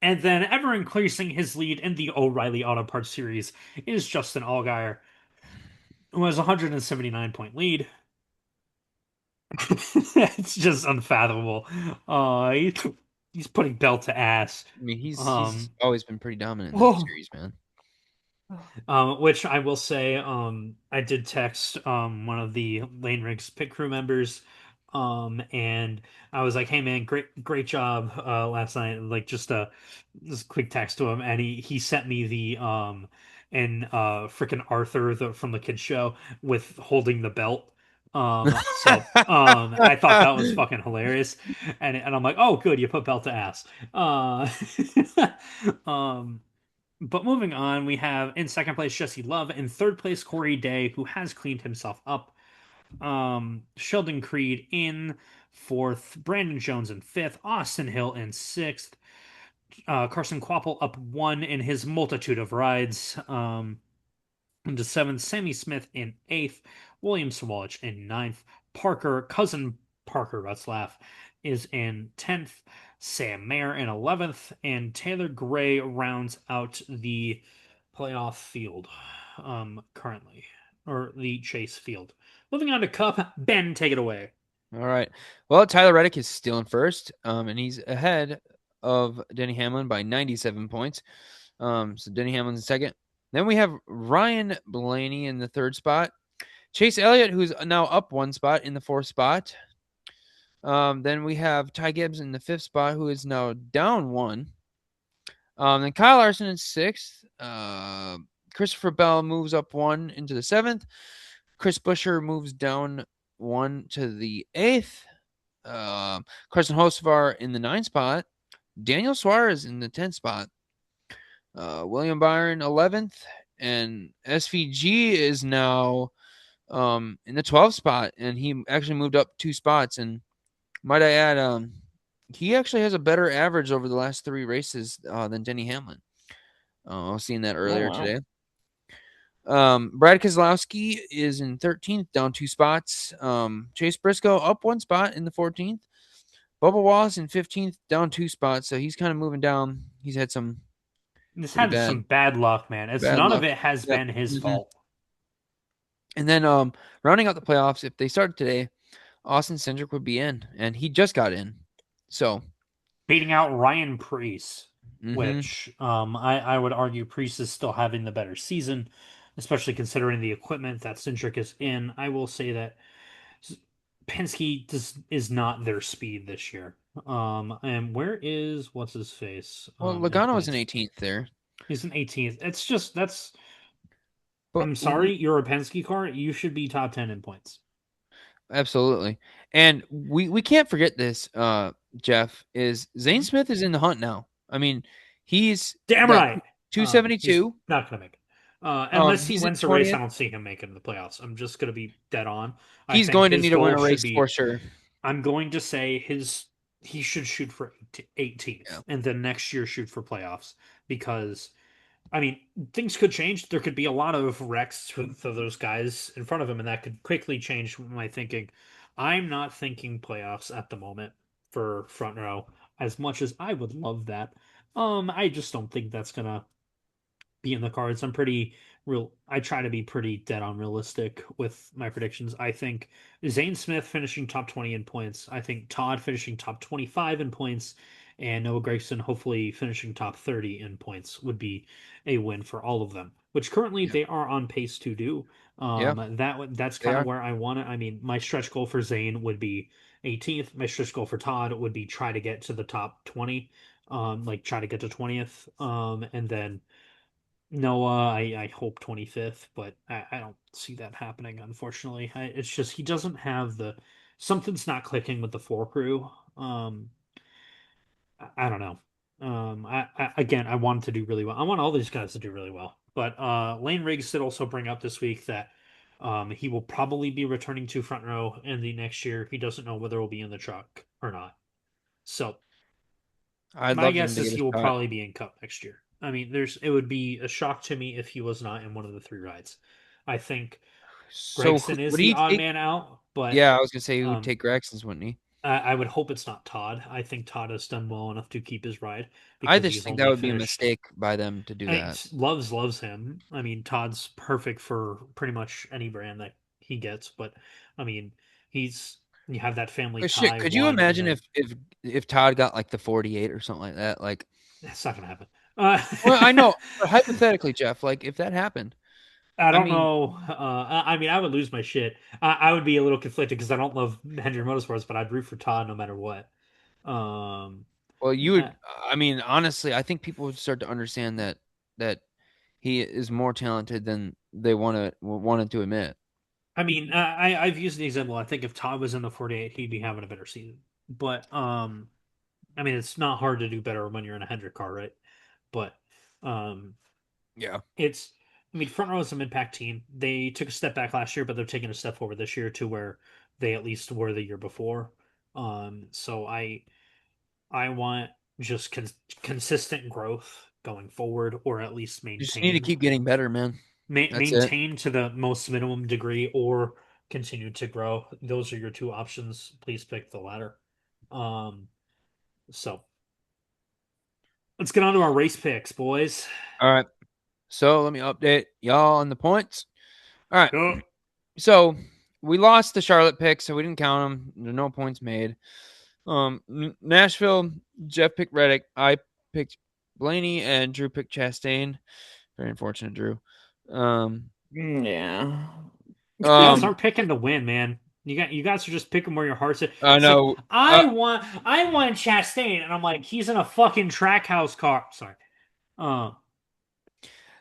And then ever increasing his lead in the O'Reilly Auto Parts series is Justin Allgaier, who has a 179-point lead. It's just unfathomable. He's putting belt to ass. I mean, he's Um, always been pretty dominant in that oh, series, man. which I will say, I did text one of the Lane Riggs pit crew members, and I was like, "Hey man, great job last night." Like just a quick text to him, and he sent me and freaking Arthur from the kids show with holding the belt. I thought that was fucking hilarious, and I'm like, oh, good, you put belt to ass. Um, but moving on, we have in second place Jesse Love, in third place Corey Day, who has cleaned himself up. Sheldon Creed in fourth, Brandon Jones in fifth, Austin Hill in sixth, Carson Quapple up one in his multitude of rides. Into seventh, Sammy Smith in eighth, William Sawalich in ninth, cousin Parker Rutzlaff is in 10th, Sam Mayer in 11th, and Taylor Gray rounds out the playoff field currently, or the chase field. Moving on to Cup, Ben, take it away. All right. Well, Tyler Reddick is still in first, and he's ahead of Denny Hamlin by 97 points. So Denny Hamlin's in second. Then we have Ryan Blaney in the third spot. Chase Elliott, who's now up one spot in the fourth spot. Then we have Ty Gibbs in the fifth spot, who is now down one. Then Kyle Larson in sixth. Christopher Bell moves up one into the seventh. Chris Buescher moves down one to the eighth. Carson Hocevar in the ninth spot. Daniel Suarez in the 10th spot. William Byron 11th. And SVG is now in the 12th spot. And he actually moved up 2 spots. And might I add, he actually has a better average over the last 3 races than Denny Hamlin. I was seeing that Oh earlier wow. today. Brad Keselowski is in 13th, down 2 spots. Chase Briscoe up 1 spot in the 14th. Bubba Wallace in 15th, down 2 spots. So he's kind of moving down. He's had some This pretty had some bad bad luck, man. It's bad none of luck. it has Yep. been his Mhm. fault. And then rounding out the playoffs, if they started today, Austin Cindric would be in, and he just got in. So Beating out Ryan Preece, mhm. which I would argue Preece is still having the better season, especially considering the equipment that Centric is in. I will say that Penske is not their speed this year. And where is what's his face Well, in Logano was in points? 18th there, He's in 18th. It's just that's. but I'm sorry, you're a Penske car. You should be top 10 in points. absolutely. And we can't forget this, Jeff, is Zane Mhm. Smith is in the hunt now. I mean, he's Damn got right. He's 272. not gonna make it. Unless he He's in wins a race, I 20th. don't see him making the playoffs. I'm just gonna be dead on. I He's think going to his need to win goal a should race for be. sure. I'm going to say he should shoot for Yeah. 18th, and then next year shoot for playoffs because I mean, things could change. There could be a lot of wrecks for those guys in front of him, and that could quickly change my thinking. I'm not thinking playoffs at the moment for front row as much as I would love that. I just don't think that's gonna be in the cards. I'm pretty real. I try to be pretty dead on realistic with my predictions. I think Zane Smith finishing top 20 in points. I think Todd finishing top 25 in points, and Noah Gragson hopefully finishing top 30 in points would be a win for all of them, which currently Yeah. they are on pace to do. Yeah, That's they kind of are. where I want it. I mean, my stretch goal for Zane would be 18th. My stretch goal for Todd would be try to get to the top 20, like try to get to 20th, and then Noah, I hope 25th, but I don't see that happening, unfortunately. It's just he doesn't have something's not clicking with the four crew. I don't know. Again, I want him to do really well. I want all these guys to do really well. But Lane Riggs did also bring up this week that he will probably be returning to front row in the next year. He doesn't know whether he'll be in the truck or not. So I'd my love him guess to is get a he will shot. probably be in Cup next year. I mean, it would be a shock to me if he was not in one of the 3 rides. I think So Gregson is would the he odd take? man out, but Yeah, I was gonna say he would um, take Graxton's, wouldn't he? I would hope it's not Todd. I think Todd has done well enough to keep his ride I because just he's think that only would be a finished. mistake by them to do I mean, that. loves him. I mean, Todd's perfect for pretty much any brand that he gets, but I mean, he's you have that family But shit, tie could you one, and imagine then if Todd got like the 48 or something like that? Like, it's not gonna happen. well, I know, but hypothetically, Jeff, like if that happened, I I don't mean, know. I mean, I would lose my shit. I would be a little conflicted because I don't love Hendrick Motorsports, but I'd root for Todd no matter what. Um, well, you uh, would. I mean, honestly, I think people would start to understand that he is more talented than they wanted to admit. I mean, I've used the example. I think if Todd was in the 48, he'd be having a better season. But I mean, it's not hard to do better when you're in a Hendrick car, right? But um, Yeah. it's I mean, front row is a mid-pack team. They took a step back last year, but they're taking a step forward this year to where they at least were the year before. So I want just consistent growth going forward, or at least You just need to keep getting better, man. That's it. maintain to the most minimum degree, or continue to grow. Those are your two options. Please pick the latter. Um, so let's get on to our race picks, boys. All right. So let me update y'all on the points. All right. Go. So we lost the Charlotte pick, so we didn't count them. There's no points made. Nashville, Jeff picked Reddick. I picked Blaney, and Drew picked Chastain. Very unfortunate, Drew. Yeah. You guys aren't picking to win, man. You guys are just picking where your heart's at. I It's like know. I want Chastain, and I'm like, he's in a fucking track house car. Sorry. Uh,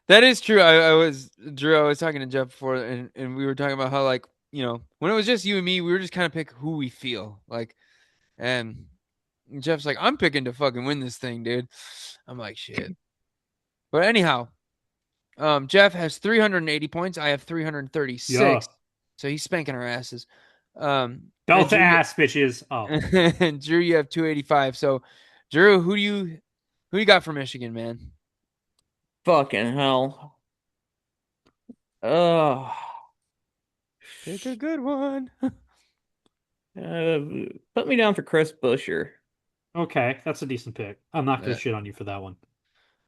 That is true. I was Drew. I was talking to Jeff before, and we were talking about how, like, when it was just you and me, we were just kind of pick who we feel like, and Jeff's like, I'm picking to fucking win this thing, dude. I'm like, shit. But anyhow, Jeff has 380 points. I have 336. yeah. So he's spanking our asses. Belt to Drew, ass, bitches. Oh. and Drew, you have 285. So, Drew, who do you got for Michigan, man? Fucking hell. Oh. Pick a good one. Uh, Put me down for Chris Buescher. Okay, that's a decent pick. I'm not gonna Yeah. shit on you for that one.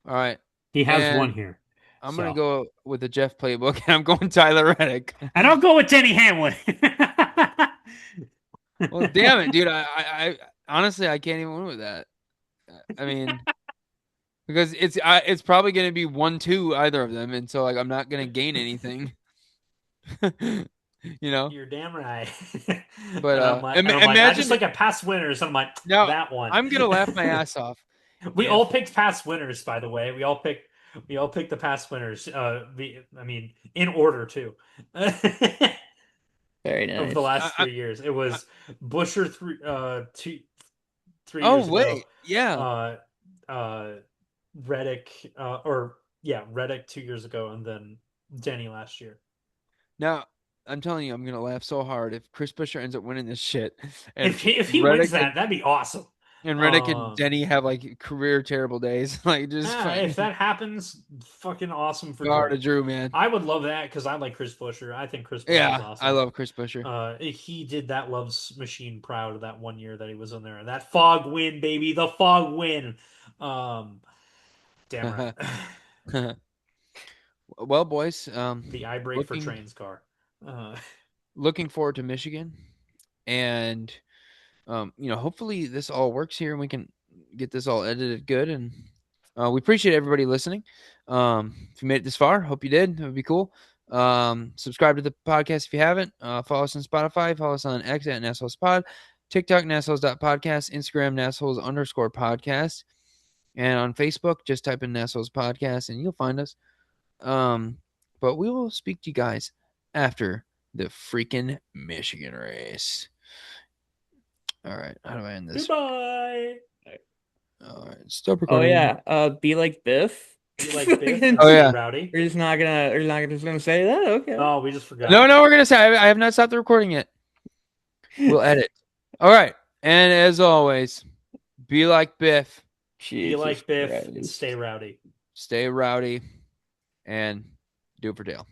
All right. He has one And here. I'm going to So, go with the Jeff playbook, and I'm going Tyler Reddick. and I'll go with Denny Hamlin. Well, damn it, dude. I honestly, I can't even win with that. I mean, because it's probably going to be 1-2 either of them, and so, like, I'm not going to gain anything. You know. You're damn right. But and I'm like, I just imagine look at past winners, and I'm like, now. that one. I'm gonna laugh my ass off. We If all picked past winners, by the way. We all picked the past winners. I mean, in order too. Very Of the nice. last 3 years, it I was Busher 3 years oh ago. wait, yeah. Uh, Reddick, or yeah, Reddick 2 years ago, and then Denny last year. Now I'm telling you, I'm gonna laugh so hard if Chris Buescher ends up winning this shit, and If he wins Reddick that, that'd be awesome. and Reddick and Denny have like career terrible days, like just If fucking that happens, fucking awesome for hard Drew. to Drew, man. I would love that because I like Chris Buescher. I think Chris Buescher's Yeah, I awesome. love Chris Buescher. He did that Love's Machine proud that one year that he was in there. That fog win, baby, the fog win. Damn right. Well, boys, The eye brake for trains car. looking forward to Michigan, and hopefully this all works here and we can get this all edited good. And we appreciate everybody listening. If you made it this far, hope you did. It would be cool. Subscribe to the podcast if you haven't. Follow us on Spotify. Follow us on X at NASholes Pod, TikTok NASholes.podcast, Instagram NASholes_podcast, and on Facebook just type in NASholes Podcast and you'll find us. But we will speak to you guys after the freaking Michigan race. All right, how do I end this? Goodbye. All right, stop Oh recording. yeah. Be like Biff. Be like Biff. Oh, yeah. Rowdy. We're just not gonna say that. Okay. Oh, we just forgot. No, we're gonna say I have not stopped the recording yet. We'll edit. All right, and as always, be like Biff. Be like Biff and Christ. stay rowdy. Stay rowdy, and do it for Dale.